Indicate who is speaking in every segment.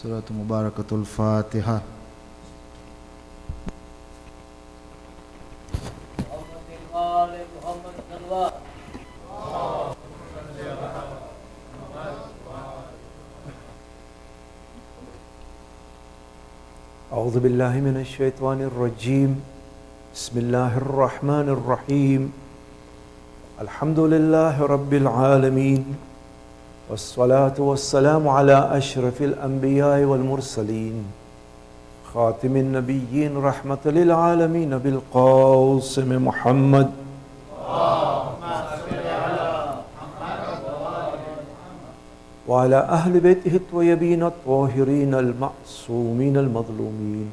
Speaker 1: سورة مباركة الفاتحة.
Speaker 2: أعوذ بالله من الشيطان الرجيم. بسم الله الرحمن الرحيم. الحمد لله رب العالمين، والصلاة والسلام على أشرف الأنبياء والمرسلين، خاتم النبيين رحمة للعالمين بالقاسم محمد. وعلى أهل بيته الطيبين الطاهرين المعصومين المظلومين.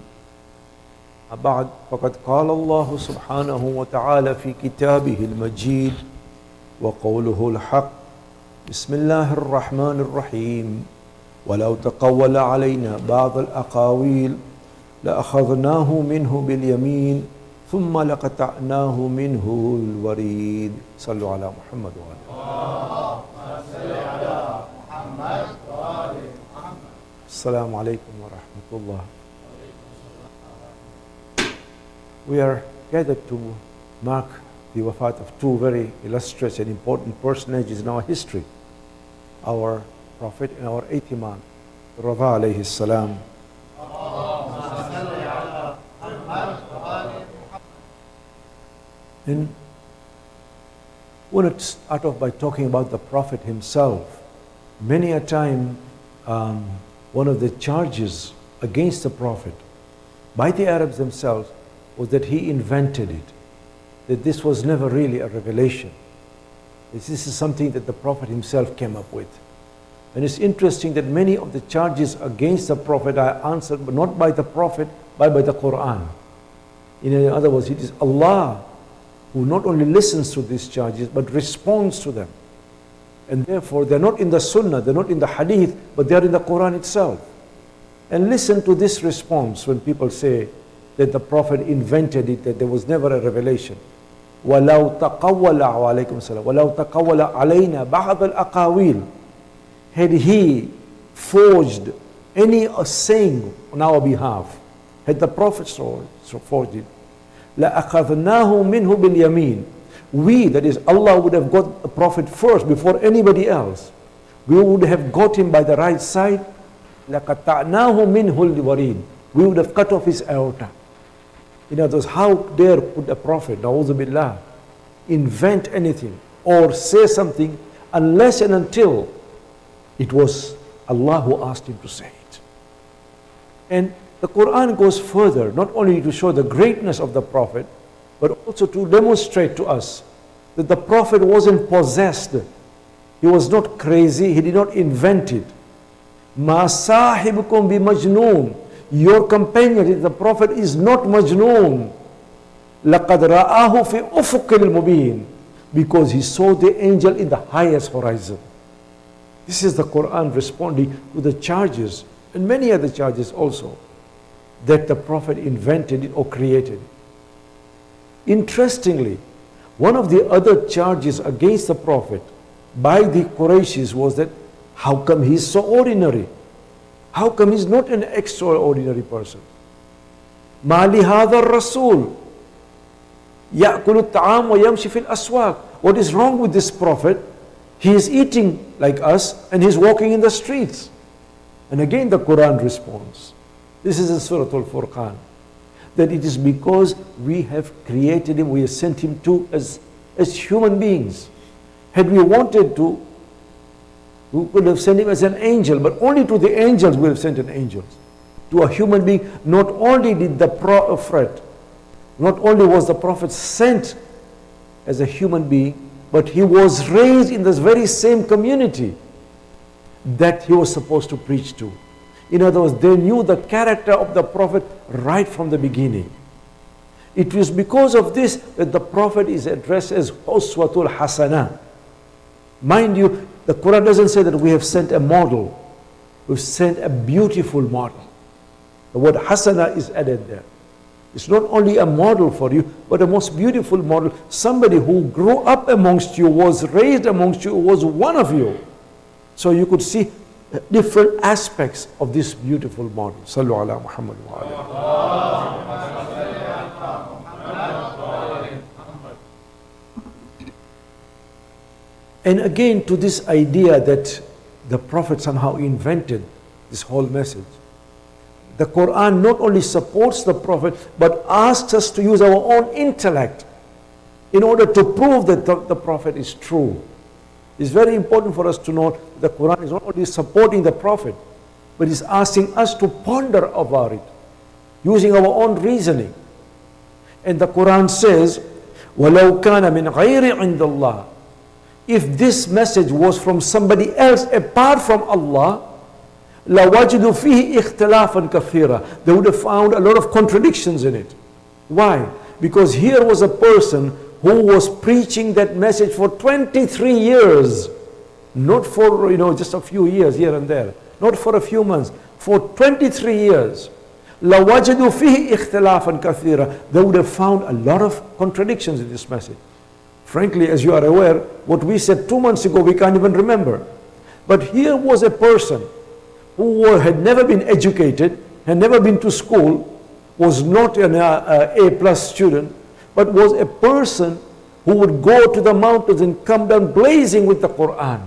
Speaker 2: بعد، فقد قال الله سبحانه وتعالى في كتابه المجيد وقوله الحق: بسم الله الرحمن الرحيم. ولو تقول علينا بعض الأقاويل لأخذناه منه باليمين ثم لقطعناه منه الوريد. صلوا على محمد وآله. Assalamu alaikum wa rahmatullah. We are gathered to mark the wafat of two very illustrious and important personages in our history. Our Prophet and our eighth Imam, Razavi alayhi salam. And I want to start off by talking about the Prophet himself. Many a time, one of the charges against the Prophet by the Arabs themselves was that he invented it, that this was never really a revelation. This is something that the Prophet himself came up with. And it's interesting that many of the charges against the Prophet are answered, but not by the Prophet, but by the Quran. In other words, it is Allah who not only listens to these charges, but responds to them. And therefore, they're not in the Sunnah, they're not in the Hadith, but they're in the Quran itself. And listen to this response when people say that the Prophet invented it, that there was never a revelation. وَلَوْ تَقَوَّلَ عَلَيْكُمْ السَّلَامُ وَلَوْ تَقَوَّلَ عَلَيْنَا بَعْضَ الْأَقَاوِيلِ. Had he forged any saying on our behalf, had the Prophet forged it, لَأَخَذْنَاهُ مِنْهُ بِالْيَمِينِ. We, that is Allah, would have got a Prophet first before anybody else. We would have got him by the right side. لَقَطَعْنَاهُ مِنْهُ الْوَرِيدِ. We would have cut off his aorta. In other words, how dare could a Prophet, na'udhu billah, invent anything or say something unless and until it was Allah who asked him to say it. And the Quran goes further, not only to show the greatness of the Prophet, but also to demonstrate to us that the Prophet wasn't possessed. He was not crazy. He did not invent it. مَا صَاحِبُكُمْ بِمَجْنُونَ. Your companion, the Prophet, is not majnoon. لَقَدْ رَآهُ فِي أُفُقِ الْمُبِينِ. Because he saw the angel in the highest horizon. This is the Quran responding to the charges, and many other charges also, that the Prophet invented it or created it. Interestingly, one of the other charges against the Prophet by the Qurayshis was that how come he's so ordinary? How come he's not an extraordinary person? مَا لِهَذَا الرَّسُولِ يَأْكُلُ الطَّعَامَ وَيَمْشِي فِي الْأَسْوَاقِ. What is wrong with this Prophet? He is eating like us and he's walking in the streets. And again the Quran responds. This is in Surah Al-Furqan. That it is because we have created him, we have sent him to as human beings. Had we wanted to, we could have sent him as an angel, but only to the angels we have sent an angel. To a human being, not only did the Prophet, not only was the Prophet sent as a human being, but he was raised in this very same community that he was supposed to preach to. In other words, they knew the character of the Prophet right from the beginning. It was because of this that the Prophet is addressed as Uswatul Hasana. Mind you, the Quran doesn't say that we have sent a model. We've sent a beautiful model. The word Hasana is added there. It's not only a model for you, but a most beautiful model. Somebody who grew up amongst you, was raised amongst you, was one of you. So you could see different aspects of this beautiful model. Sallu ala Muhammad wa ala. And again, to this idea that the Prophet somehow invented this whole message. The Quran not only supports the Prophet, but asks us to use our own intellect in order to prove that the Prophet is true. It's very important for us to know the Quran is not only supporting the Prophet, but is asking us to ponder about it, using our own reasoning. And the Quran says, وَلَوْ كَانَ مِنْ غَيْرِ عِنْدَ اللَّهِ. If this message was from somebody else apart from Allah, لَوَجْدُ فِيهِ اِخْتِلَافًا كَثِيرًا. They would have found a lot of contradictions in it. Why? Because here was a person who was preaching that message for 23 years. Not for, just a few years here and there. Not for a few months. For 23 years. لَوَجْدُ فِيهِ اِخْتِلَافًا كَثِيرًا. They would have found a lot of contradictions in this message. Frankly, as you are aware, what we said 2 months ago, we can't even remember. But here was a person who had never been educated, had never been to school, was not an A+ student, but was a person who would go to the mountains and come down blazing with the Quran.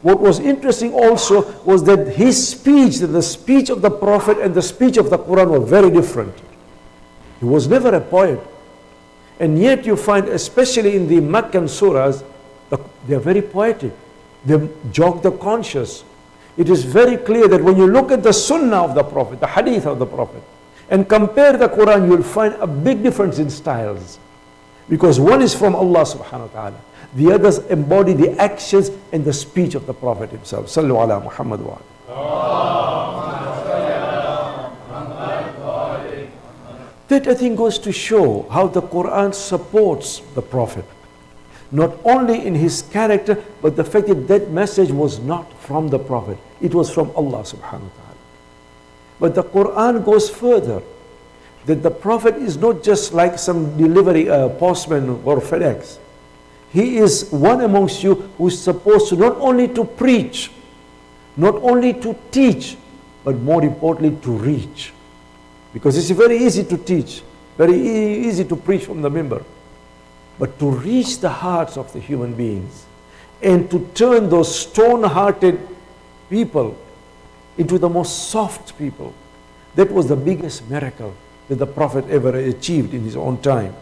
Speaker 2: What was interesting also was that his speech, the speech of the Prophet and the speech of the Quran were very different. He was never a poet. And yet you find, especially in the Meccan surahs, they are very poetic. They jog the conscience. It is very clear that when you look at the sunnah of the Prophet, the hadith of the Prophet, and compare the Quran, you will find a big difference in styles. Because one is from Allah subhanahu wa ta'ala. The others embody the actions and the speech of the Prophet himself. Sallu ala Muhammad wa ala. That, I think, goes to show how the Quran supports the Prophet. Not only in his character, but the fact that that message was not from the Prophet. It was from Allah subhanahu wa ta'ala. But the Quran goes further. That the Prophet is not just like some delivery postman or FedEx. He is one amongst you who is supposed to not only to preach, not only to teach, but more importantly to reach. Because it's very easy to teach, very easy to preach from the minbar. But to reach the hearts of the human beings and to turn those stone-hearted people into the most soft people, that was the biggest miracle that the Prophet ever achieved in his own time.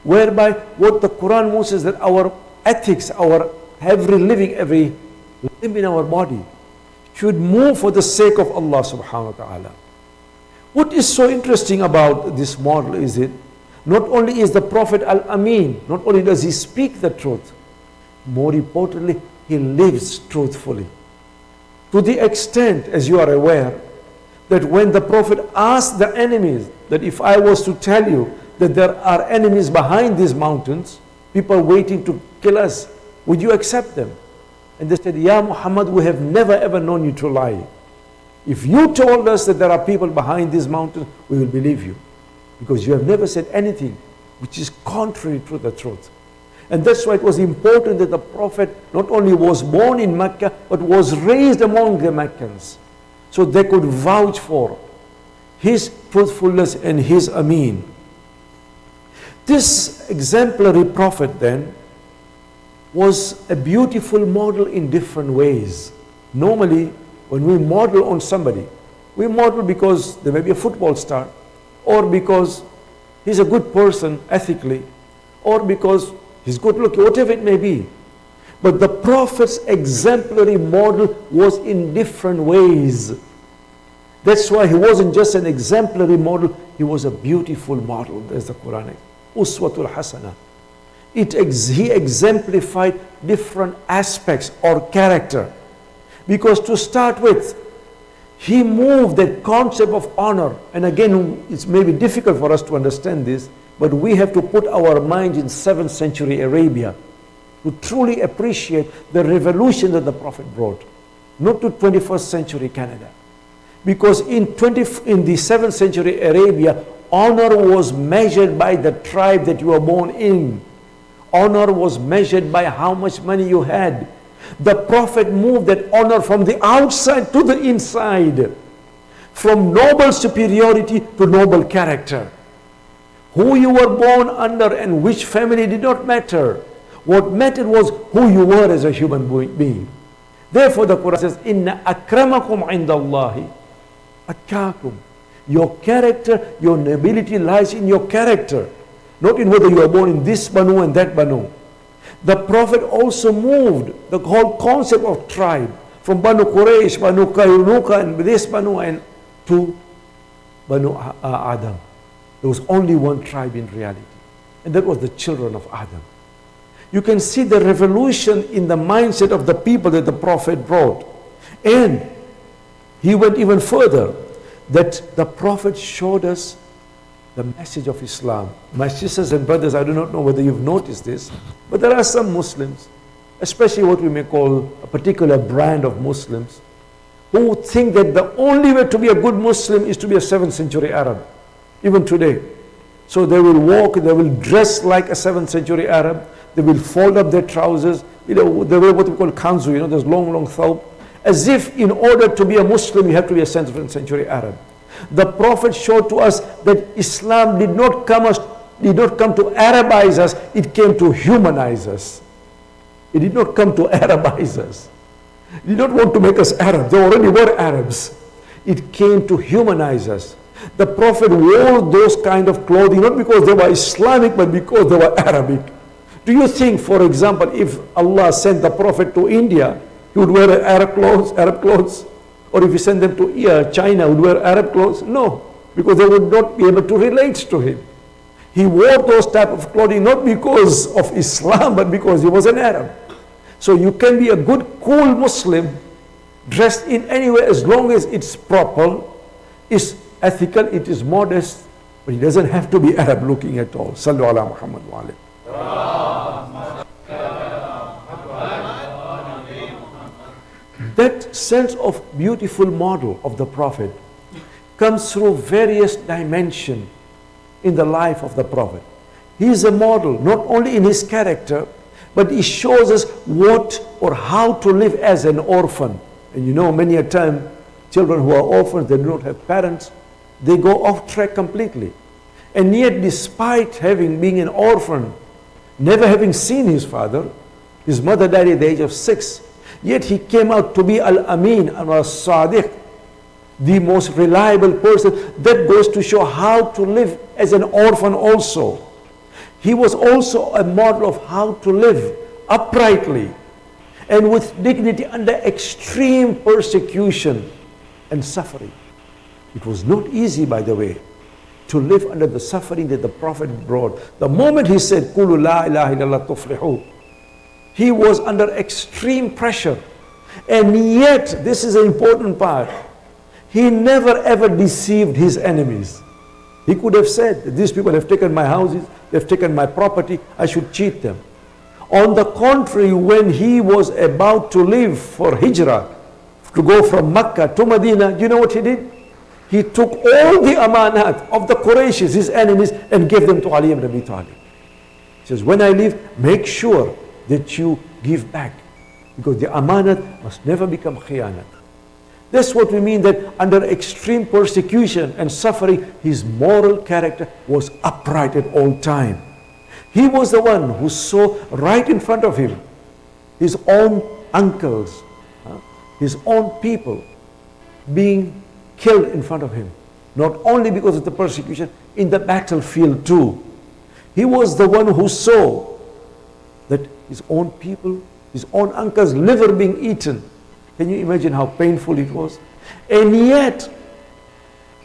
Speaker 2: Whereby what the Quran wants is that our ethics, our every limb in our body should move for the sake of Allah subhanahu wa ta'ala. What is so interesting about this model is it, not only is the Prophet Al-Amin, not only does he speak the truth, more importantly, he lives truthfully. To the extent, as you are aware, that when the Prophet asked the enemies, that if I was to tell you that there are enemies behind these mountains, people waiting to kill us, would you accept them? And they said, Ya Muhammad, we have never ever known you to lie. If you told us that there are people behind these mountains, we will believe you. Because you have never said anything which is contrary to the truth. And that's why it was important that the Prophet not only was born in Mecca, but was raised among the Meccans. So they could vouch for his truthfulness and his Ameen. This exemplary Prophet then was a beautiful model in different ways. Normally, when we model on somebody, we model because they may be a football star, or because he's a good person ethically, or because he's good looking, whatever it may be. But the Prophet's exemplary model was in different ways. That's why he wasn't just an exemplary model, he was a beautiful model, as the Quran is. Uswatul Hasana. He exemplified different aspects or character. Because to start with, he moved that concept of honor. And again, it's maybe difficult for us to understand this, but we have to put our minds in 7th century Arabia to truly appreciate the revolution that the Prophet brought. Not to 21st century Canada. Because in the 7th century Arabia, honor was measured by the tribe that you were born in. Honor was measured by how much money you had. The Prophet moved that honor from the outside to the inside, from noble superiority to noble character. Who you were born under and which family did not matter. What mattered was who you were as a human being. Therefore the Quran says, Inna akramakum indallahi atqakum. Your character, your nobility lies in your character, not in whether you are born in this Banu and that Banu. The Prophet also moved the whole concept of tribe from Banu Quraysh, Banu Qaynuqa, and this Banu, and to Banu Adam. There was only one tribe in reality, and that was the children of Adam. You can see the revolution in the mindset of the people that the Prophet brought. And he went even further, that the Prophet showed us the message of Islam. My sisters and brothers, I do not know whether you've noticed this, but there are some Muslims, especially what we may call a particular brand of Muslims, who think that the only way to be a good Muslim is to be a 7th century Arab, even today. So they will walk, they will dress like a 7th century Arab, they will fold up their trousers, they wear what we call kanzu, those long thawb, as if in order to be a Muslim you have to be a 7th century Arab. The Prophet showed to us that Islam did not come to Arabize us, it came to humanize us. It did not come to Arabize us. It did not want to make us Arab. They already were Arabs. It came to humanize us. The Prophet wore those kind of clothing not because they were Islamic, but because they were Arabic. Do you think, for example, if Allah sent the Prophet to India, he would wear Arab clothes? Or if he sent them to China, would wear Arab clothes? No, because they would not be able to relate to him. He wore those type of clothing not because of Islam, but because he was an Arab. So you can be a good, cool Muslim, dressed in any way as long as it's proper, is ethical, it is modest, but he doesn't have to be Arab looking at all. Sallu ala Muhammad wa alayhi. That sense of beautiful model of the Prophet comes through various dimensions in the life of the Prophet. He is a model not only in his character, but he shows us what or how to live as an orphan. And many a time children who are orphans, they do not have parents, they go off track completely. And yet despite being an orphan, never having seen his father, his mother died at the age of 6, yet he came out to be Al-Amin and Al-Sadiq, the most reliable person. That goes to show how to live as an orphan also. He was also a model of how to live uprightly and with dignity under extreme persecution and suffering. It was not easy, by the way, to live under the suffering that the Prophet brought. The moment he said, Qulu la ilaha illallah tuflihu, he was under extreme pressure. And yet, this is an important part, he never ever deceived his enemies. He could have said, these people have taken my houses, they've taken my property, I should cheat them. On the contrary, when he was about to leave for Hijrah, to go from Mecca to Medina, do you know what he did? He took all the amanat of the Qurayshis, his enemies, and gave them to Ali ibn Abi Talib. He says, when I leave, make sure that you give back, because the amanat must never become khiyanat. That's what we mean, that under extreme persecution and suffering, his moral character was upright at all time. He was the one who saw right in front of him his own uncles, his own people being killed in front of him. Not only because of the persecution, in the battlefield too. He was the one who saw that his own people, his own uncle's liver being eaten. Can you imagine how painful it was? And yet,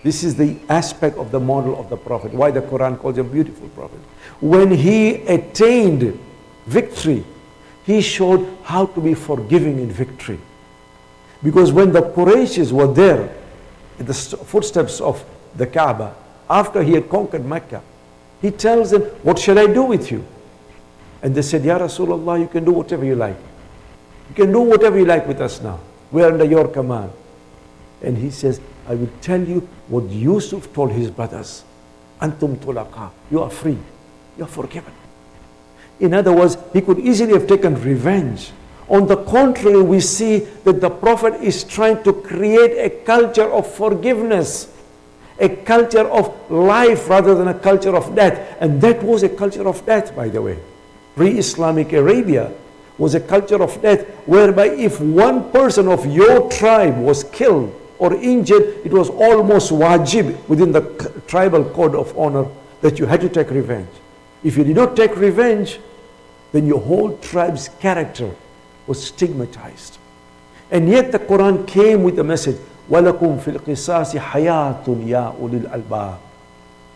Speaker 2: this is the aspect of the model of the Prophet, why the Quran calls him a beautiful Prophet. When he attained victory, he showed how to be forgiving in victory. Because when the Qurayshis were there, in the footsteps of the Kaaba, after he had conquered Mecca, he tells them, what shall I do with you? And they said, Ya Rasulullah, you can do whatever you like. You can do whatever you like with us now. We are under your command. And he says, I will tell you what Yusuf told his brothers. Antum tulaqa. You are free. You are forgiven. In other words, he could easily have taken revenge On the contrary, we see that the Prophet is trying to create a culture of forgiveness, a culture of life rather than a culture of death. And that was a culture of death, by the way. Pre-Islamic Arabia was a culture of death, whereby if one person of your tribe was killed or injured, it was almost wajib within the tribal code of honor that you had to take revenge. If you did not take revenge, then your whole tribe's character was stigmatized. And yet the Quran came with the message, وَلَكُمْ فِي الْقِصَاصِ حَيَاةٌ يَا أُولِي الْأَلْبَابِ.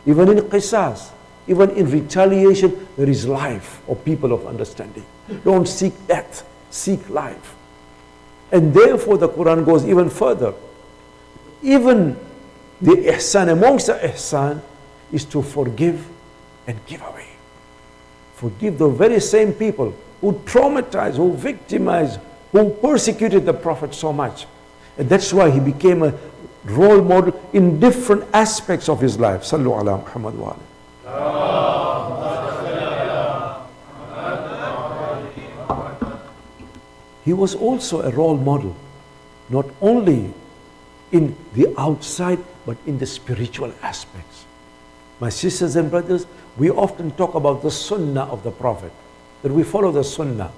Speaker 2: Even in qisas, even in retaliation, there is life of people of understanding. Don't seek death, seek life. And therefore the Quran goes even further. Even the ihsan, amongst the ihsan, is to forgive and give away. Forgive the very same people who traumatized, who victimized, who persecuted the Prophet so much. And that's why he became a role model in different aspects of his life. Sallu ala Muhammad wa ala. He was also a role model, not only in the outside, but in the spiritual aspects. My sisters and brothers, we often talk about the sunnah of the Prophet, that we follow the sunnah.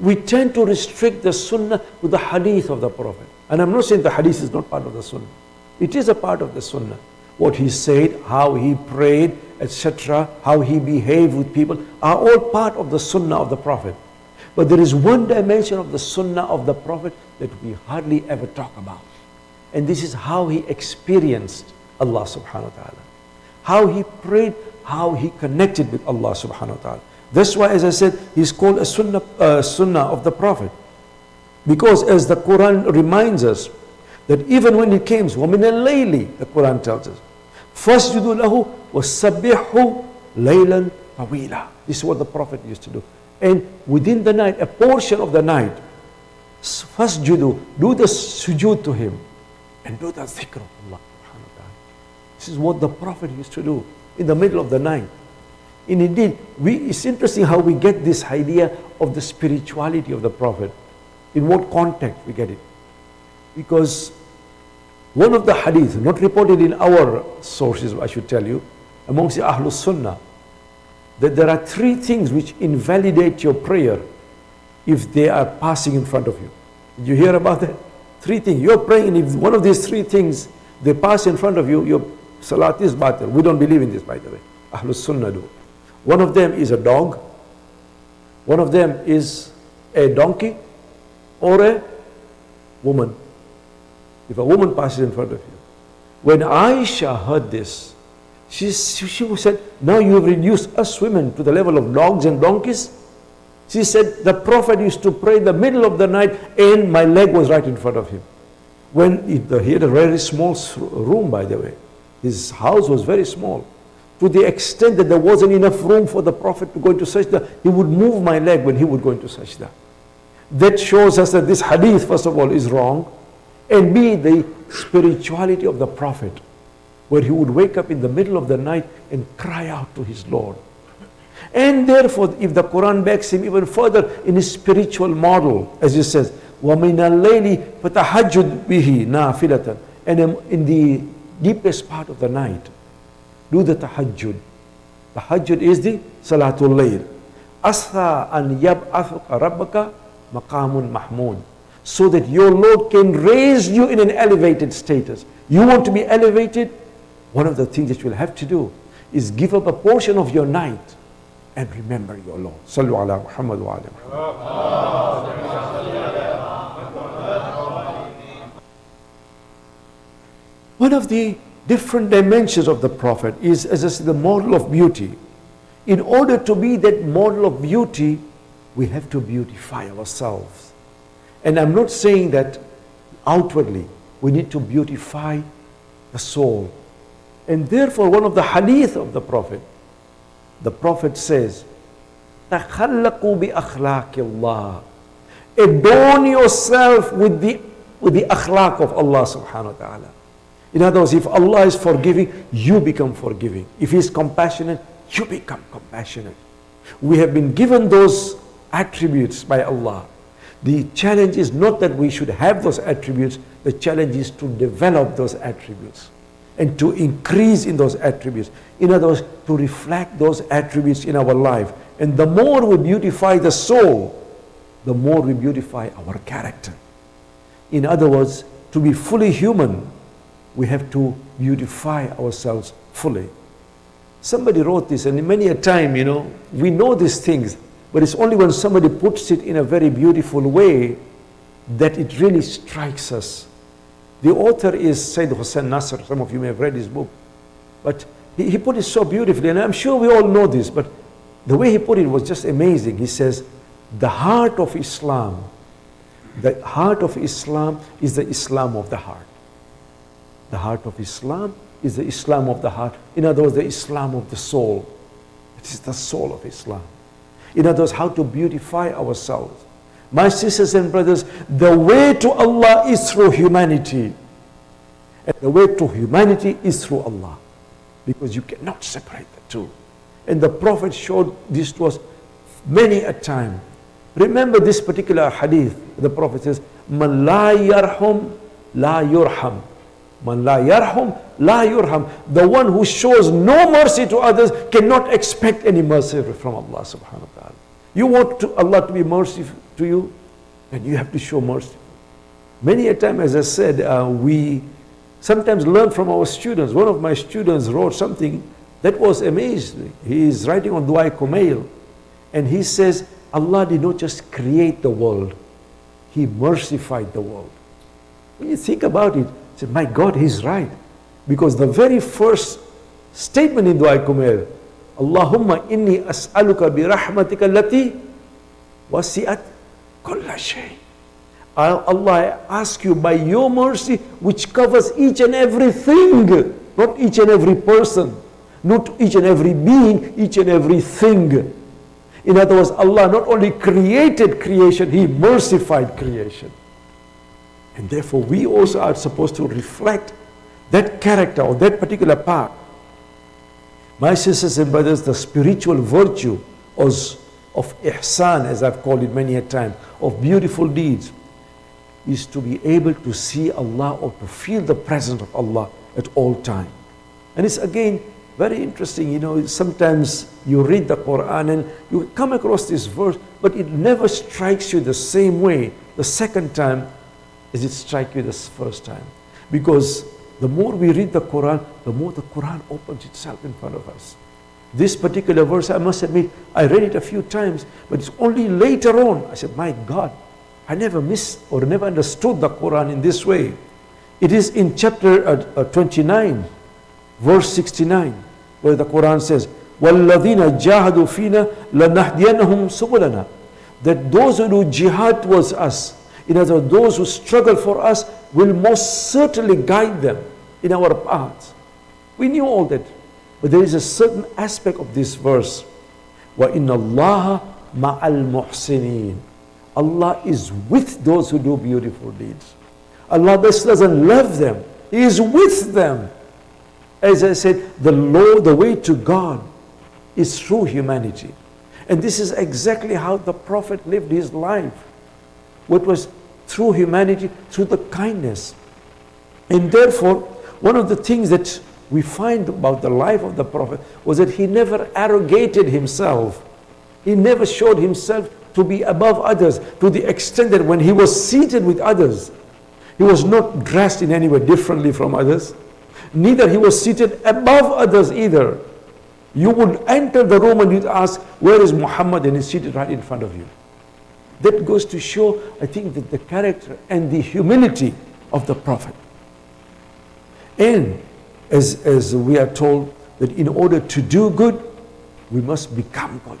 Speaker 2: We tend to restrict the sunnah to the hadith of the Prophet. And I'm not saying the hadith is not part of the sunnah. It is a part of the sunnah. What he said, how he prayed, etc., how he behaved with people, are all part of the sunnah of the Prophet. But there is one dimension of the sunnah of the Prophet that we hardly ever talk about. And this is how he experienced Allah subhanahu wa ta'ala. How he prayed, how he connected with Allah subhanahu wa ta'ala. That's why, as I said, he's called a sunnah of the Prophet. Because as the Quran reminds us, that even when it came, وَمِنَ اللَّيْلِ, the Quran tells us, فَاسْجُدُوا لَهُ وَسَبِّحُوا لَيْلًا طَوِيلًا. This is what the Prophet used to do. And within the night, a portion of the night, فَاسْجُدُوا, do the sujood to him, and do the zikr of Allah. This is what the Prophet used to do in the middle of the night. And indeed, it's interesting how we get this idea of the spirituality of the Prophet. In what context we get it? Because one of the hadith, not reported in our sources, I should tell you, amongst the Ahlus Sunnah, that there are three things which invalidate your prayer if they are passing in front of you. Did you hear about that? Three things. You're praying, and if one of these three things, they pass in front of you, your salat is batil. We don't believe in this, by the way. Ahlus Sunnah do. One of them is a dog. One of them is a donkey or a woman. If a woman passes in front of you. When Aisha heard this, she said, now you have reduced us women to the level of dogs and donkeys. She said, the Prophet used to pray in the middle of the night and my leg was right in front of him. He had a very small room, by the way. His house was very small. To the extent that there wasn't enough room for the Prophet to go into sajda, he would move my leg when he would go into sajda. That shows us that this hadith, first of all, is wrong. And B, the spirituality of the Prophet, where he would wake up in the middle of the night and cry out to his Lord. And therefore, if the Quran backs him even further in his spiritual model, as it says, وَمِنَ اللَّيْلِ فَتَحَجُّدْ بِهِ نَافِلَةً. And in the deepest part of the night, do the tahajjud. Tahajjud is the Salatul Layl. Asa an yab'athuka rabbaka maqamun mahmud. So that your Lord can raise you in an elevated status. You want to be elevated? One of the things that you'll have to do is give up a portion of your night and remember your Lord. Sallu ala Muhammad wa ala Muhammad. One of the different dimensions of the Prophet is, as I said, the model of beauty. In order to be that model of beauty, we have to beautify ourselves. And I'm not saying that outwardly, we need to beautify the soul. And therefore, one of the hadith of the Prophet says, تَخَلَّقُوا بِأَخْلَاقِ اللَّهِ. Adorn yourself with the akhlaq of Allah subhanahu wa ta'ala. In other words, if Allah is forgiving, you become forgiving. If He is compassionate, you become compassionate. We have been given those attributes by Allah. The challenge is not that we should have those attributes, the challenge is to develop those attributes and to increase in those attributes. In other words, to reflect those attributes in our life. And the more we beautify the soul, the more we beautify our character. In other words, to be fully human, we have to beautify ourselves fully. Somebody wrote this, and many a time, we know these things, but it's only when somebody puts it in a very beautiful way that it really strikes us. The author is Sayyid Hussain Nasr. Some of you may have read his book. But he put it so beautifully, and I'm sure we all know this, but the way he put it was just amazing. He says, the heart of Islam is the Islam of the heart. The heart of Islam is the Islam of the heart. In other words, the Islam of the soul. It is the soul of Islam. In other words, how to beautify ourselves. My sisters and brothers, the way to Allah is through humanity. And the way to humanity is through Allah. Because you cannot separate the two. And the Prophet showed this to us many a time. Remember this particular hadith. The Prophet says, Man la yarhum, la yurham. Man la yarhum, la yurham. The one who shows no mercy to others cannot expect any mercy from Allah subhanahu wa ta'ala. You want Allah to be merciful to you, and you have to show mercy. Many a time, as I said, we sometimes learn from our students. One of my students wrote something that was amazing. He is writing on Dua Kumail, and he says, Allah did not just create the world, He mercified the world. When you think about it, you say, my God, he's right. Because the very first statement in Dua Kumail, Allahumma inni as'aluka bi rahmatika allati wasi'at kulla shay. Allah, I ask you by your mercy which covers each and everything, not each and every person, not each and every being, each and everything. In other words, Allah not only created creation, He mercified creation. And therefore we also are supposed to reflect that character or that particular part. My sisters and brothers, the spiritual virtue of ihsan, as I've called it many a time, of beautiful deeds, is to be able to see Allah or to feel the presence of Allah at all time. And it's again very interesting, sometimes you read the Quran and you come across this verse, but it never strikes you the same way the second time as it strikes you the first time. Because the more we read the Quran, the more the Quran opens itself in front of us. This particular verse, I must admit, I read it a few times, but it's only later on, I said, my God, I never missed or never understood the Quran in this way. It is in chapter 29, verse 69, where the Quran says, وَالَّذِينَ جَاهَدُوا فِينَا لَنَهْدِيَنَّهُمْ سُبُلَنَا. That those who do jihad towards us, in other words, those who struggle for us, will most certainly guide them in our paths. We knew all that. But there is a certain aspect of this verse. وَإِنَّ اللَّهَ مَعَ الْمُحْسِنِينَ. Allah is with those who do beautiful deeds. Allah doesn't love them. He is with them. As I said, the way to God is through humanity. And this is exactly how the Prophet lived his life. What was through humanity, through the kindness. And therefore, one of the things that we find about the life of the Prophet was that he never arrogated himself. He never showed himself to be above others, to the extent that when he was seated with others, he was not dressed in any way differently from others. Neither he was seated above others either. You would enter the room and you'd ask, where is Muhammad? And he's seated right in front of you. That goes to show, I think, that the character and the humility of the Prophet. And as we are told that in order to do good, we must become good.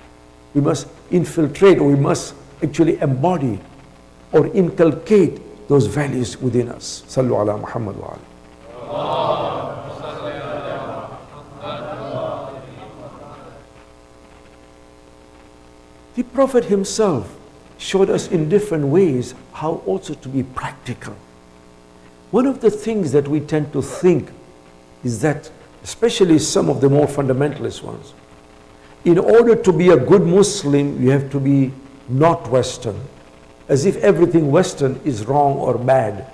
Speaker 2: We must infiltrate, or we must actually embody or inculcate those values within us. Sallu ala Muhammad wa ala. The Prophet himself showed us in different ways how also to be practical. One of the things that we tend to think is that, especially some of the more fundamentalist ones, in order to be a good Muslim, you have to be not Western. as if everything Western is wrong or bad.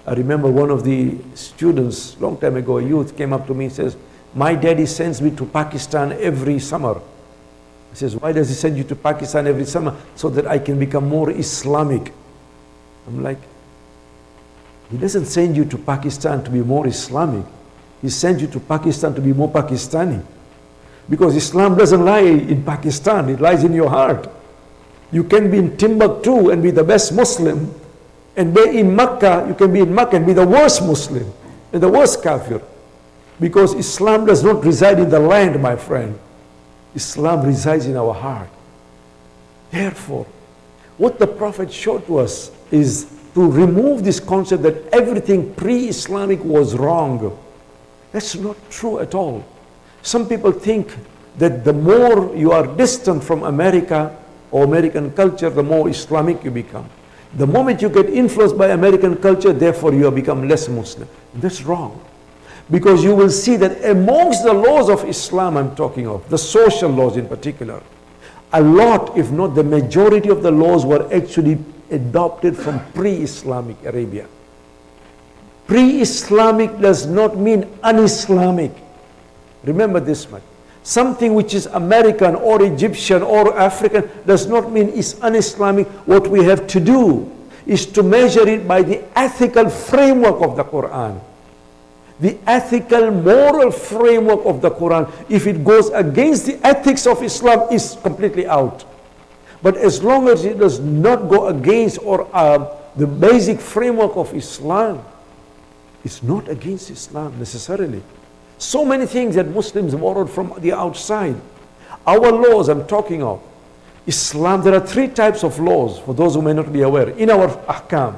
Speaker 2: I remember one of the students, long time ago, a youth came up to me and says, my daddy sends me to Pakistan every summer. He says, why does he send you to Pakistan every summer? So that I can become more Islamic. I'm like, he doesn't send you to Pakistan to be more Islamic. He sends you to Pakistan to be more Pakistani. Because Islam doesn't lie in Pakistan, it lies in your heart. You can be in Timbuktu and be the best Muslim, and be in Makkah, you can be in Makkah and be the worst Muslim and the worst kafir. Because Islam does not reside in the land, my friend. Islam resides in our heart. Therefore, what the Prophet showed to us is to remove this concept that everything pre-Islamic was wrong. That's not true at all. Some people think that the more you are distant from America or American culture, the more Islamic you become. The moment you get influenced by American culture, therefore you have become less Muslim. That's wrong. Because you will see that amongst the laws of Islam I'm talking of, the social laws in particular, a lot, if not the majority of the laws were actually adopted from pre-Islamic Arabia. Pre-Islamic does not mean un-Islamic. Remember this much. Something which is American or Egyptian or African does not mean it's un-Islamic. What we have to do is to measure it by the ethical framework of the Quran. The ethical, moral framework of the Quran. If it goes against the ethics of Islam, is completely out. But as long as it does not go against or the basic framework of Islam, it's not against Islam necessarily. So many things that Muslims borrowed from the outside. Our laws I'm talking of. Islam, there are three types of laws, for those who may not be aware. In our ahkam,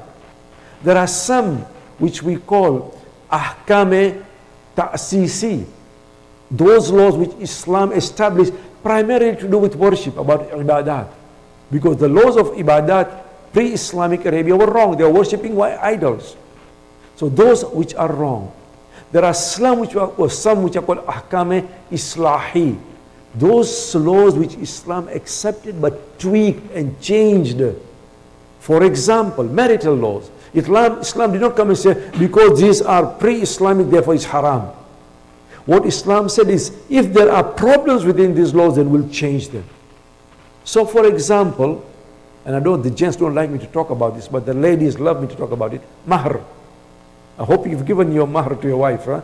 Speaker 2: there are some which we call ahkam ta'sisi. Those laws which Islam established primarily to do with worship, about ibadat. Because the laws of ibadat, pre-Islamic Arabia, were wrong. They were worshipping idols. So those which are wrong. There are some which are called ahkam islahi. Those laws which Islam accepted but tweaked and changed. For example, marital laws. Islam did not come and say, because these are pre-Islamic, therefore it's haram. What Islam said is, if there are problems within these laws, then we'll change them. So for example, and the gents don't like me to talk about this, but the ladies love me to talk about it, mahr. I hope you've given your mahr to your wife. Huh?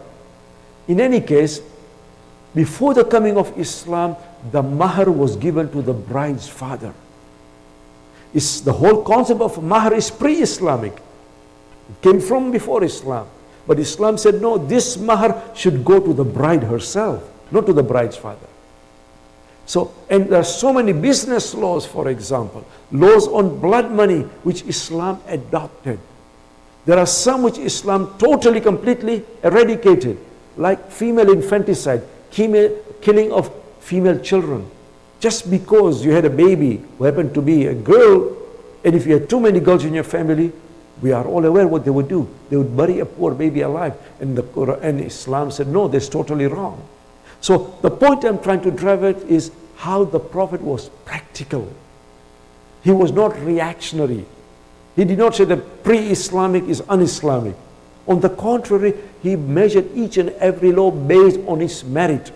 Speaker 2: In any case, before the coming of Islam, the mahr was given to the bride's father. The whole concept of mahr is pre-Islamic. It came from before Islam. But Islam said, no, this mahr should go to the bride herself, not to the bride's father. So, and there are so many business laws, for example, laws on blood money, which Islam adopted. There are some which Islam totally, completely eradicated, like female infanticide, killing of female children. Just because you had a baby who happened to be a girl, and if you had too many girls in your family, we are all aware what they would do. They would bury a poor baby alive. And the Quran and Islam said, no, that's totally wrong. So the point I'm trying to drive at is how the Prophet was practical. He was not reactionary. He did not say that pre-Islamic is un-Islamic. On the contrary, he measured each and every law based on its merit.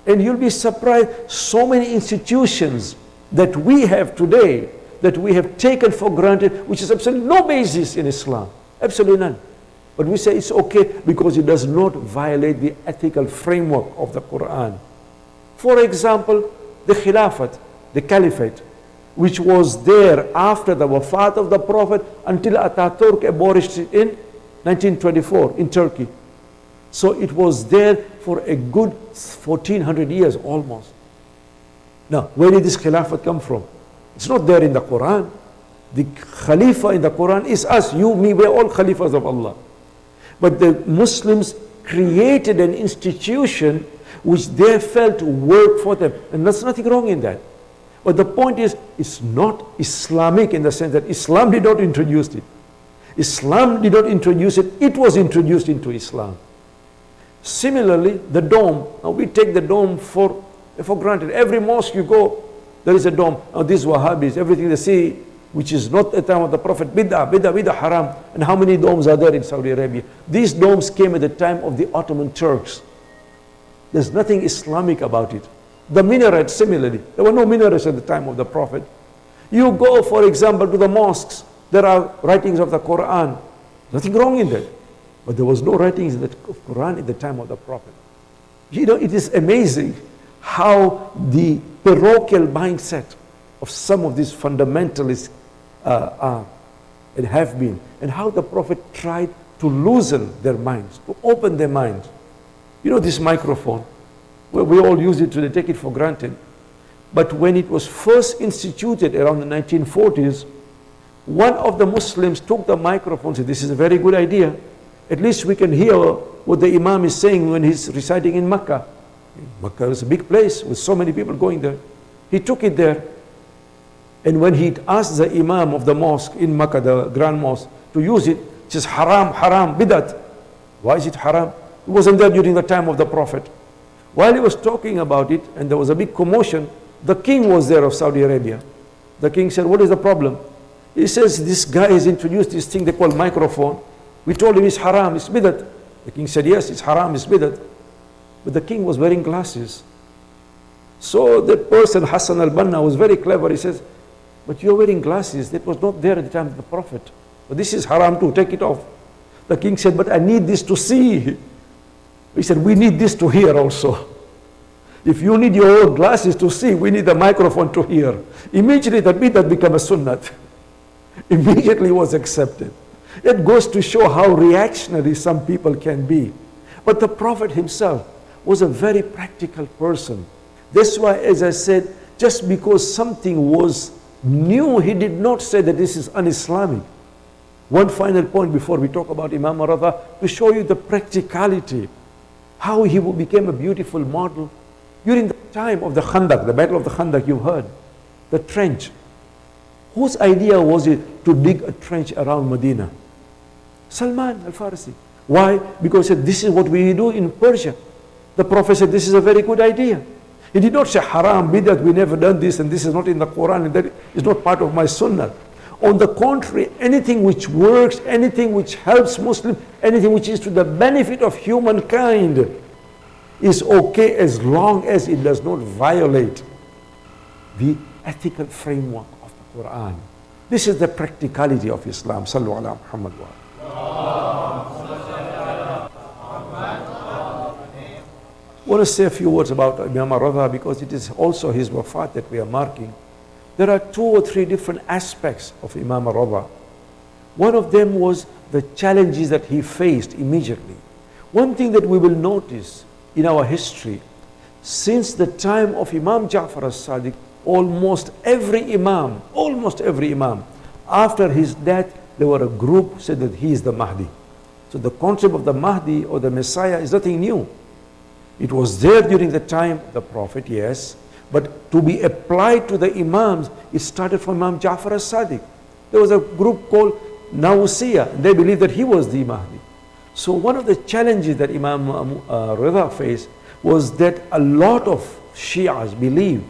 Speaker 2: And you'll be surprised, so many institutions that we have today, that we have taken for granted, which is absolutely no basis in Islam. Absolutely none. But we say it's okay because it does not violate the ethical framework of the Quran. For example, the Khilafat, the Caliphate, which was there after the Wafat of the Prophet until Ataturk abolished it in 1924 in Turkey. So it was there for a good 1400 years almost. Now, where did this Khilafat come from? It's not there in the Quran. The Khalifa in the Quran is us, you, me, we're all Khalifas of Allah. But the Muslims created an institution which they felt worked for them. And there's nothing wrong in that. But the point is, it's not Islamic in the sense that Islam did not introduce it. Islam did not introduce it, it was introduced into Islam. Similarly, the dome. Now we take the dome for granted. Every mosque you go, there is a dome. Now these Wahhabis, everything they see which is not the time of the Prophet, bid'ah, haram. And how many domes are there in Saudi Arabia? These domes came at the time of the Ottoman Turks. There's nothing Islamic about it. The minarets, similarly, there were no minarets at the time of the Prophet. You go, for example, to the mosques, there are writings of the Quran. Nothing wrong in that. But there was no writings of the Quran at the time of the Prophet. You know, it is amazing how the parochial mindset of some of these fundamentalists are and have been, and how the Prophet tried to loosen their minds, to open their minds. You know, this microphone, well, we all use it today, take it for granted. But when it was first instituted around the 1940s, one of the Muslims took the microphone and said, this is a very good idea. At least we can hear what the Imam is saying when he's reciting in Mecca. Mecca is a big place with so many people going there. He took it there. And when he asked the Imam of the mosque in Mecca, the Grand Mosque, to use it, he says, haram, haram, bidat. Why is it haram? It wasn't there during the time of the Prophet. While he was talking about it, and there was a big commotion, the king was there of Saudi Arabia. The king said, what is the problem? He says, this guy has introduced this thing they call microphone. We told him it's haram, it's bidat. The king said, yes, it's haram, it's bidat. But the king was wearing glasses. So that person, Hassan al-Banna, was very clever. He says, but you're wearing glasses. That was not there at the time of the Prophet. But this is haram too, take it off. The king said, but I need this to see. He said, we need this to hear also. If you need your own glasses to see, we need the microphone to hear. Immediately the bidat became a sunnat. Immediately was accepted. It goes to show how reactionary some people can be. But the Prophet himself was a very practical person. That's why, as I said, just because something was new, he did not say that this is un-Islamic. One final point before we talk about Imam Ar-Radha, to show you the practicality, how he became a beautiful model. During the time of the Khandaq, the battle of the Khandaq, you've heard, the trench. Whose idea was it to dig a trench around Medina? Salman al-Farisi. Why? Because he said, this is what we do in Persia. The Prophet said, this is a very good idea. He did not say, haram, bidat, we never done this, and this is not in the Quran, and that is not part of my sunnah. On the contrary, anything which works, anything which helps Muslims, anything which is to the benefit of humankind is okay as long as it does not violate the ethical framework of the Quran. This is the practicality of Islam. Sallu ala Muhammad wa I want to say a few words about Imam Ar-Radha because it is also his Wafat that we are marking. There are 2 or 3 different aspects of Imam Ar-Radha. One of them was the challenges that he faced immediately. One thing that we will notice in our history, since the time of Imam Ja'far as-Sadiq, almost every Imam, after his death, there were a group who said that he is the Mahdi. So the concept of the Mahdi or the Messiah is nothing new. It was there during the time of the Prophet, yes, but to be applied to the Imams, it started from Imam Ja'far as-Sadiq. There was a group called Nawsiyah, and they believed that he was the Mahdi. So one of the challenges that Imam Ar-Radha faced was that a lot of Shi'as believed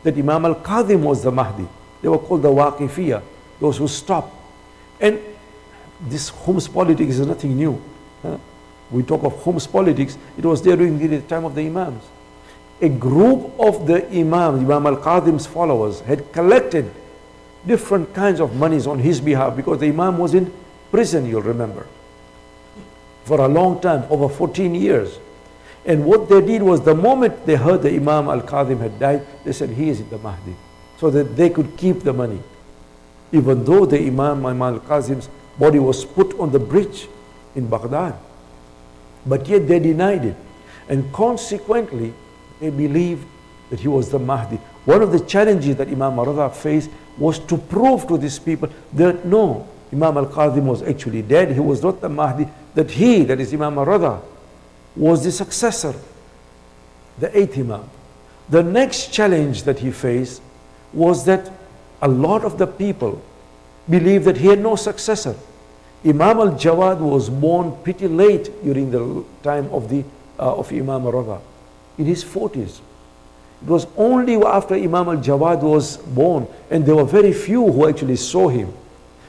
Speaker 2: that Imam al-Kadhim was the Mahdi. They were called the Waqifiyah, those who stopped. And this Homs politics is nothing new. We talk of Homs politics, it was there during the time of the Imams. A group of the Imams, Imam al-Kadhim's followers, had collected different kinds of monies on his behalf because the Imam was in prison, you'll remember, for a long time, over 14 years. And what they did was, the moment they heard the Imam al-Kadhim had died, they said, he is the Mahdi, so that they could keep the money. Even though the Imam al-Kadhim's body was put on the bridge in Baghdad. But yet they denied it. And consequently, they believed that he was the Mahdi. One of the challenges that Imam Ar-Radha faced was to prove to these people that no, Imam al-Kadhim was actually dead, he was not the Mahdi, that he, that is Imam Ar-Radha, was the successor, the 8th Imam. The next challenge that he faced was that a lot of the people believed that he had no successor. Imam al-Jawad was born pretty late during the time of Imam Ar-Radha, in his 40s. It was only after Imam al-Jawad was born, and there were very few who actually saw him,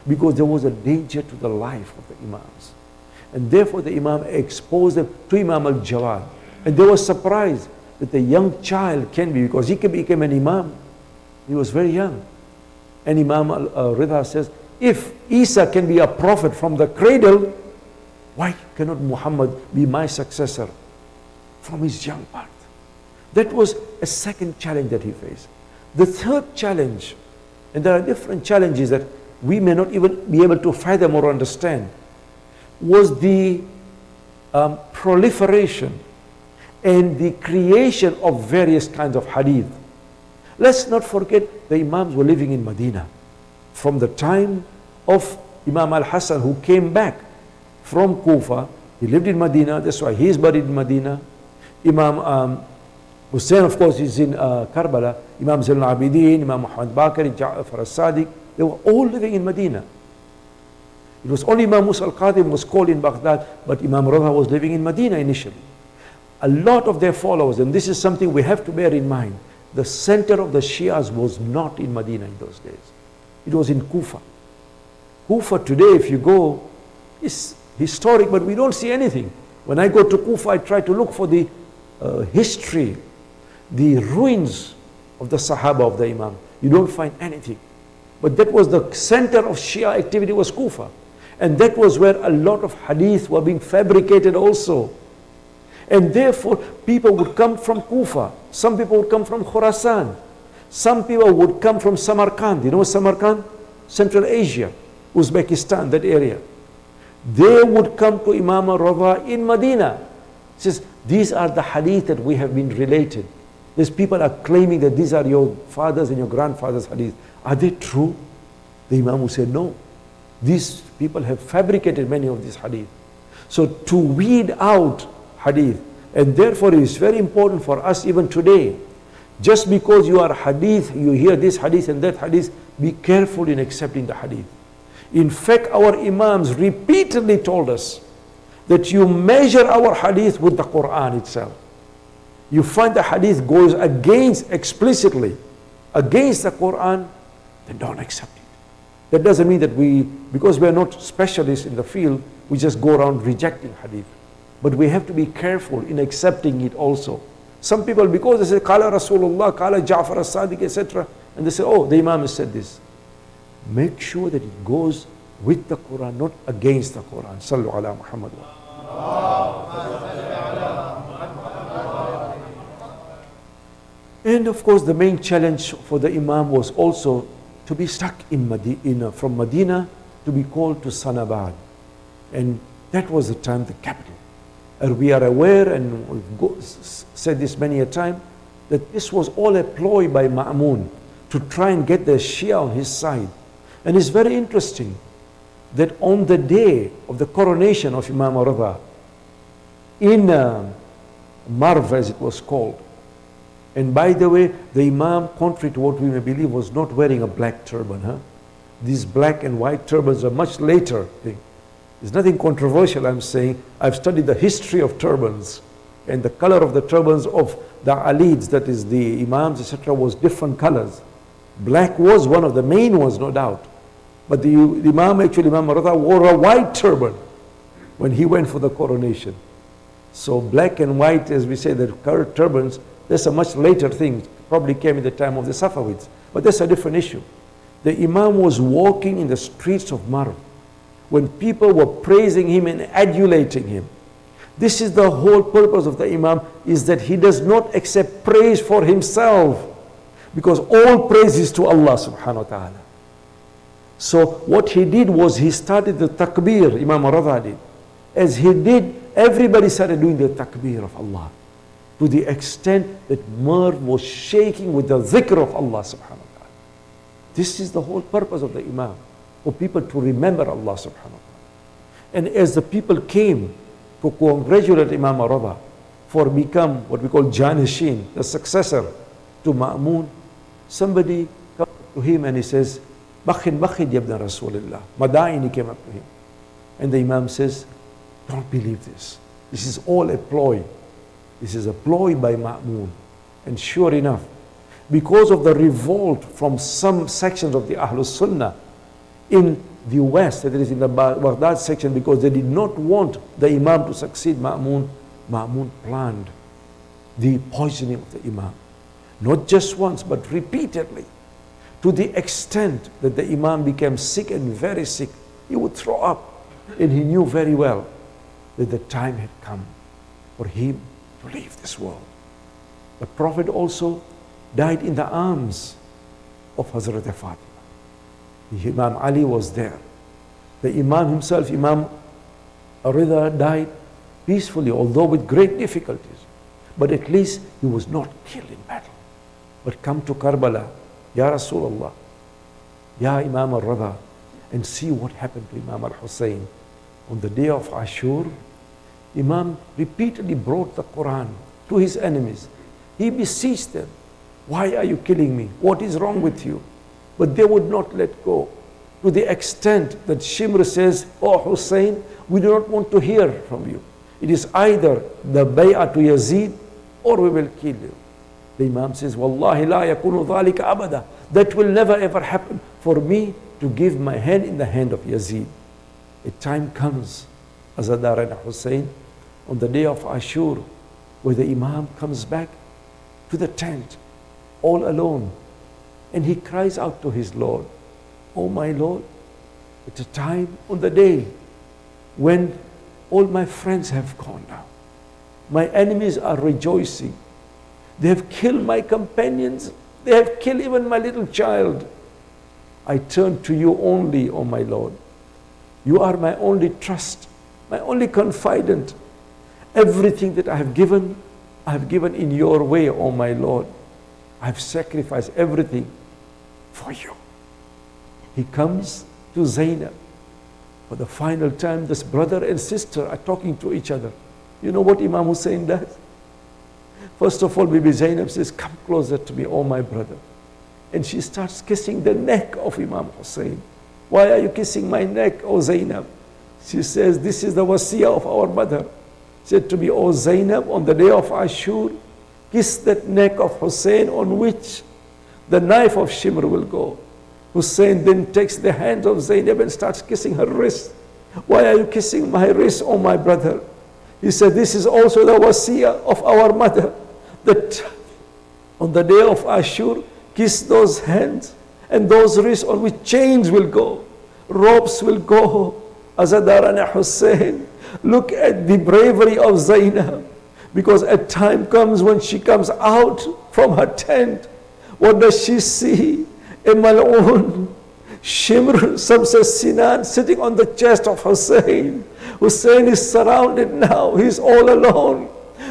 Speaker 2: because there was a danger to the life of the Imams. And therefore the Imam exposed them to Imam al-Jawad. And they were surprised that the young child can be, because he became an Imam. He was very young. And Imam al-Radha says, if Isa can be a prophet from the cradle, why cannot Muhammad be my successor from his young birth? That was a second challenge that he faced. The third challenge, and there are different challenges that we may not even be able to fathom or understand, was the proliferation and the creation of various kinds of hadith. Let's not forget the Imams were living in Medina. From the time of Imam al-Hassan, who came back from Kufa, he lived in Medina, that's why he is buried in Medina. Imam Hussein, of course, is in Karbala. Imam Zain al-Abidin, Imam Muhammad Baqir, Ja'far al-Sadiq, they were all living in Medina. It was only Imam Musa al-Qadim was called in Baghdad, but Imam Radha was living in Medina initially. A lot of their followers, and this is something we have to bear in mind, the center of the Shias was not in Medina in those days. It was in Kufa. Kufa today, if you go, is historic, but we don't see anything. When I go to Kufa, I try to look for the history, the ruins of the Sahaba of the Imam. You don't find anything. But that was the center of Shia activity, was Kufa. And that was where a lot of hadith were being fabricated also. And therefore, people would come from Kufa. Some people would come from Khurasan. Some people would come from Samarkand. You know Samarkand? Central Asia, Uzbekistan, that area. They would come to Imam al-Radha in Medina. He says, these are the hadith that we have been related. These people are claiming that these are your fathers and your grandfathers' hadith. Are they true? The Imam would say, no. These people have fabricated many of these hadith. So to weed out hadith, and therefore it is very important for us even today, just because you are hadith, you hear this hadith and that hadith, be careful in accepting the hadith. In fact, our Imams repeatedly told us that you measure our hadith with the Quran itself. You find the hadith goes against, explicitly, against the Quran, then don't accept it. That doesn't mean that because we are not specialists in the field, we just go around rejecting hadith. But we have to be careful in accepting it also. Some people, because they say, Qala Rasulullah, Qala Ja'far al-Sadiq, etc., and they say, oh, the Imam has said this. Make sure that it goes with the Quran, not against the Quran. Sallu ala Muhammad. And of course, the main challenge for the Imam was also to be stuck in from Medina to be called to Sanabad. And that was the time, the capital. And we are aware, and we've said this many a time, that this was all a ploy by Ma'mun to try and get the Shia on his side. And it's very interesting that on the day of the coronation of Imam al-Radha, in Marv, as it was called, and by the way, the Imam, contrary to what we may believe, was not wearing a black turban. Huh? These black and white turbans are much later thing. There's nothing controversial, I'm saying. I've studied the history of turbans, and the color of the turbans of the Alids, that is the Imams, etc., was different colors. Black was one of the main ones, no doubt. But the Imam, actually, Imam al-Radha wore a white turban when he went for the coronation. So black and white, as we say, the curved turbans, that's a much later thing. Probably came in the time of the Safavids. But that's a different issue. The Imam was walking in the streets of Marv when people were praising him and adulating him. This is the whole purpose of the Imam, is that he does not accept praise for himself, because all praise is to Allah subhanahu wa ta'ala. So what he did was he started the takbir, Imam al-Radha did. As he did, everybody started doing the takbir of Allah, to the extent that Marv was shaking with the dhikr of Allah subhanahu wa ta'ala. This is the whole purpose of the Imam, for people to remember Allah subhanahu wa ta'ala. And as the people came to congratulate Imam al-Radha for become what we call Janishin, the successor to Ma'mun, somebody comes to him and he says, Bakhin Bakhin Yabna Rasulullah. Madaini came up to him. And the Imam says, don't believe this. This is all a ploy. This is a ploy by Ma'mun. And sure enough, because of the revolt from some sections of the Ahlus Sunnah in the West, that is in the Baghdad section, because they did not want the Imam to succeed Ma'mun, Ma'mun planned the poisoning of the Imam. Not just once, but repeatedly, to the extent that the Imam became sick and very sick. He would throw up, and he knew very well that the time had come for him to leave this world. The Prophet also died in the arms of Hazrat Fatima. Imam Ali was there. The Imam himself, Imam Ar-Radha, died peacefully, although with great difficulties. But at least he was not killed in battle. But come to Karbala, Ya Rasulullah, Ya Imam Ar-Radha, and see what happened to Imam al-Hussein. On the day of Ashur, Imam repeatedly brought the Quran to his enemies. He beseeched them, why are you killing me? What is wrong with you? But they would not let go, to the extent that Shimr says, oh Hussein, we do not want to hear from you. It is either the bay'ah to Yazid or we will kill you. The Imam says, Wallahi la yakunu dhalika abada. That will never ever happen for me to give my hand in the hand of Yazid. A time comes, Azadar and Hussein, on the day of Ashur, where the Imam comes back to the tent, all alone, and he cries out to his Lord, oh my Lord, it's a time on the day when all my friends have gone now. My enemies are rejoicing. They have killed my companions. They have killed even my little child. I turn to you only, oh my Lord. You are my only trust, my only confidant. Everything that I have given in your way, oh my Lord. I have sacrificed everything for you. He comes to Zainab. For the final time, this brother and sister are talking to each other. You know what Imam Hussein does? First of all, Bibi Zainab says, come closer to me, oh my brother. And she starts kissing the neck of Imam Hussein. Why are you kissing my neck, oh Zainab? She says, this is the wasiyah of our mother. She said to me, oh Zainab, on the day of Ashur, kiss that neck of Hussein on which the knife of Shimr will go. Hussein then takes the hand of Zainab and starts kissing her wrist. Why are you kissing my wrist, oh my brother? He said, this is also the wasiyah of our mother, that on the day of Ashur, kiss those hands and those wrists on which chains will go, ropes will go. Azadar and Hussein, look at the bravery of Zainab, because a time comes when she comes out from her tent. What does she see? A mal'oon, Shimr, some say Sinan, sitting on the chest of Hussein. Hussein is surrounded now, he's all alone.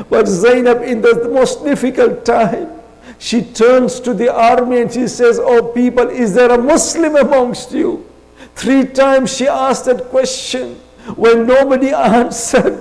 Speaker 2: But Zainab, in the most difficult time, she turns to the army and she says, oh people, is there a Muslim amongst you? 3 times she asked that question. When nobody answered,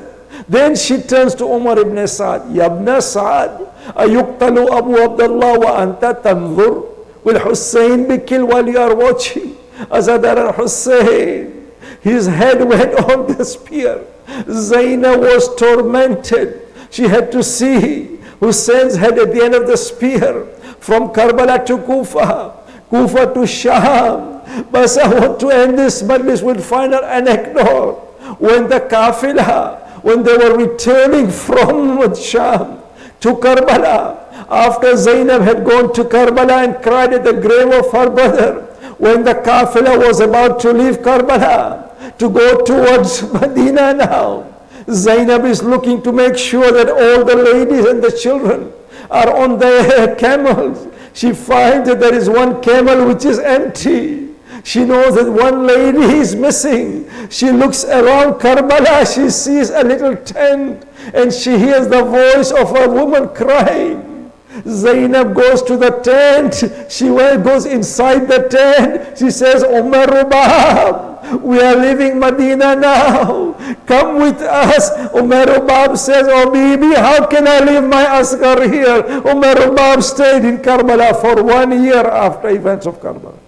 Speaker 2: then she turns to Umar ibn Sa'd. Ya ibn Sa'd, ayuqtalu Abu Abdullah wa anta tanzur? Will Hussein be killed while you are watching? Azadar al-Hussein, his head went on the spear. Zainab was tormented. She had to see Hussein's head at the end of the spear, from Karbala to Kufa, Kufa to Sham. But I want to end this majlis with final anecdote. When the Kafilah, when they were returning from Sham to Karbala, after Zainab had gone to Karbala and cried at the grave of her brother, when the Kafilah was about to leave Karbala to go towards Medina now, Zainab is looking to make sure that all the ladies and the children are on their camels. She finds that there is one camel which is empty. She knows that one lady is missing. She looks around Karbala, she sees a little tent, and she hears the voice of a woman crying. Zainab goes to the tent. She goes inside the tent. She says, Umar Rubab, we are leaving Medina now. Come with us. Umar Rubab says, oh Bibi, how can I leave my asghar here? Umar Rubab stayed in Karbala for 1 year after events of Karbala.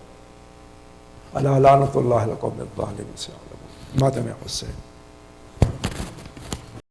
Speaker 2: Ala la'natullahi ala qawmi al-zalimin. Madam ya Hussein.